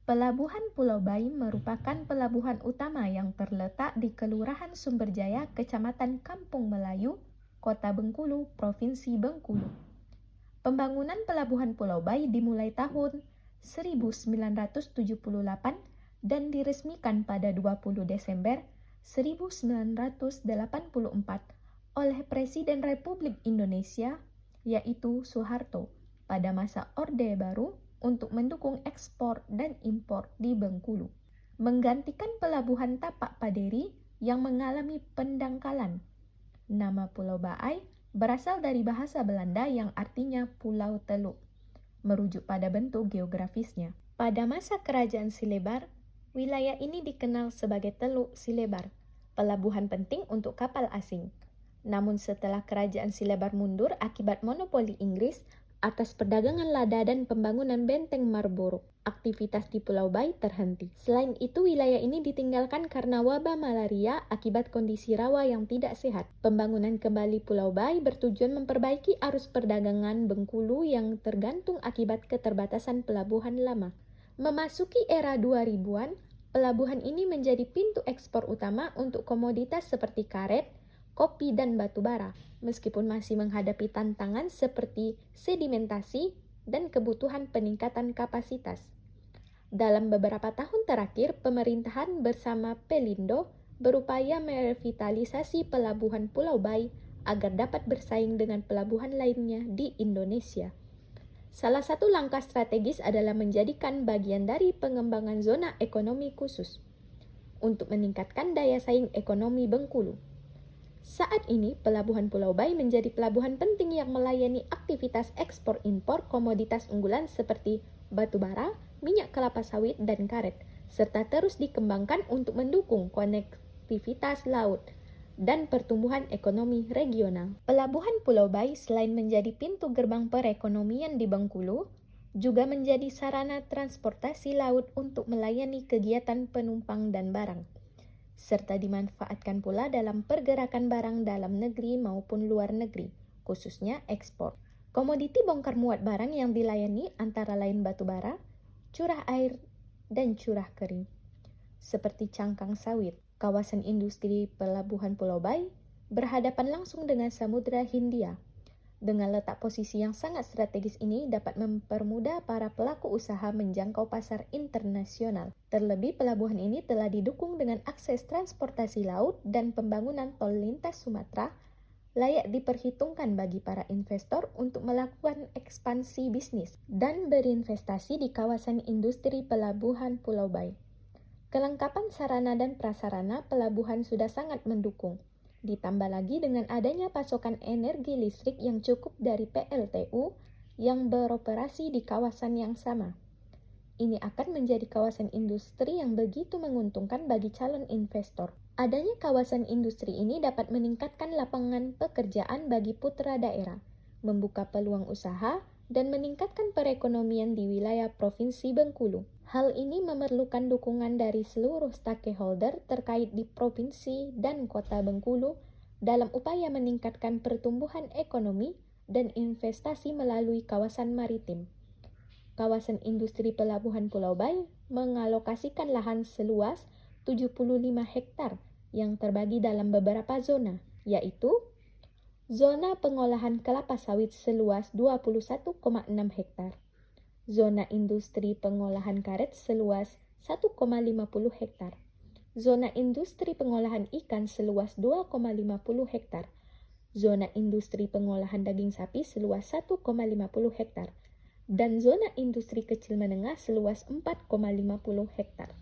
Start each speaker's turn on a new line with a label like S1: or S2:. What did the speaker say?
S1: Pelabuhan Pulau Bayi merupakan pelabuhan utama yang terletak di Kelurahan Sumberjaya, Kecamatan Kampung Melayu, Kota Bengkulu, Provinsi Bengkulu. Pembangunan Pelabuhan Pulau Bayi dimulai tahun 1978 dan diresmikan pada 20 Desember 1984 oleh Presiden Republik Indonesia, yaitu Soeharto, pada masa Orde Baru untuk mendukung ekspor dan impor di Bengkulu, menggantikan pelabuhan Tapak Paderi yang mengalami pendangkalan. Nama Pulau Baai berasal dari bahasa Belanda yang artinya Pulau Teluk, merujuk pada bentuk geografisnya. Pada masa Kerajaan Silebar, wilayah ini dikenal sebagai Teluk Silebar, pelabuhan penting untuk kapal asing. Namun setelah Kerajaan Silebar mundur akibat monopoli Inggris atas perdagangan lada dan pembangunan benteng Marlborough, aktivitas di Pulau Bayi terhenti. Selain itu, wilayah ini ditinggalkan karena wabah malaria akibat kondisi rawa yang tidak sehat. Pembangunan kembali Pulau Bayi bertujuan memperbaiki arus perdagangan Bengkulu yang tergantung akibat keterbatasan pelabuhan lama. Memasuki era 2000-an, pelabuhan ini menjadi pintu ekspor utama untuk komoditas seperti karet, kopi, dan batu bara, meskipun masih menghadapi tantangan seperti sedimentasi dan kebutuhan peningkatan kapasitas. Dalam beberapa tahun terakhir, pemerintahan bersama Pelindo berupaya merevitalisasi pelabuhan Pulau Bayi agar dapat bersaing dengan pelabuhan lainnya di Indonesia. Salah satu langkah strategis adalah menjadikan bagian dari pengembangan zona ekonomi khusus untuk meningkatkan daya saing ekonomi Bengkulu. Saat ini, Pelabuhan Pulau Bayi menjadi pelabuhan penting yang melayani aktivitas ekspor-impor komoditas unggulan seperti batu bara, minyak kelapa sawit, dan karet, serta terus dikembangkan untuk mendukung konektivitas laut dan pertumbuhan ekonomi regional. Pelabuhan Pulau Bayi selain menjadi pintu gerbang perekonomian di Bengkulu, juga menjadi sarana transportasi laut untuk melayani kegiatan penumpang dan barang, serta dimanfaatkan pula dalam pergerakan barang dalam negeri maupun luar negeri, khususnya ekspor. Komoditi bongkar muat barang yang dilayani antara lain batu bara, curah air, dan curah kering, seperti cangkang sawit. Kawasan industri Pelabuhan Pulau Bayi berhadapan langsung dengan Samudra Hindia. Dengan letak posisi yang sangat strategis ini dapat mempermudah para pelaku usaha menjangkau pasar internasional. Terlebih, pelabuhan ini telah didukung dengan akses transportasi laut dan pembangunan tol lintas Sumatera, layak diperhitungkan bagi para investor untuk melakukan ekspansi bisnis dan berinvestasi di kawasan industri Pelabuhan Pulau Bayi. Kelengkapan sarana dan prasarana pelabuhan sudah sangat mendukung. Ditambah lagi dengan adanya pasokan energi listrik yang cukup dari PLTU yang beroperasi di kawasan yang sama. Ini akan menjadi kawasan industri yang begitu menguntungkan bagi calon investor. Adanya kawasan industri ini dapat meningkatkan lapangan pekerjaan bagi putra daerah, membuka peluang usaha, dan meningkatkan perekonomian di wilayah Provinsi Bengkulu. Hal ini memerlukan dukungan dari seluruh stakeholder terkait di Provinsi dan Kota Bengkulu dalam upaya meningkatkan pertumbuhan ekonomi dan investasi melalui kawasan maritim. Kawasan industri Pelabuhan Pulau Bayi mengalokasikan lahan seluas 75 hektar yang terbagi dalam beberapa zona, yaitu zona pengolahan kelapa sawit seluas 21,6 hektar, zona industri pengolahan karet seluas 1,50 hektar, zona industri pengolahan ikan seluas 2,50 hektar, zona industri pengolahan daging sapi seluas 1,50 hektar, dan zona industri kecil menengah seluas 4,50 hektar.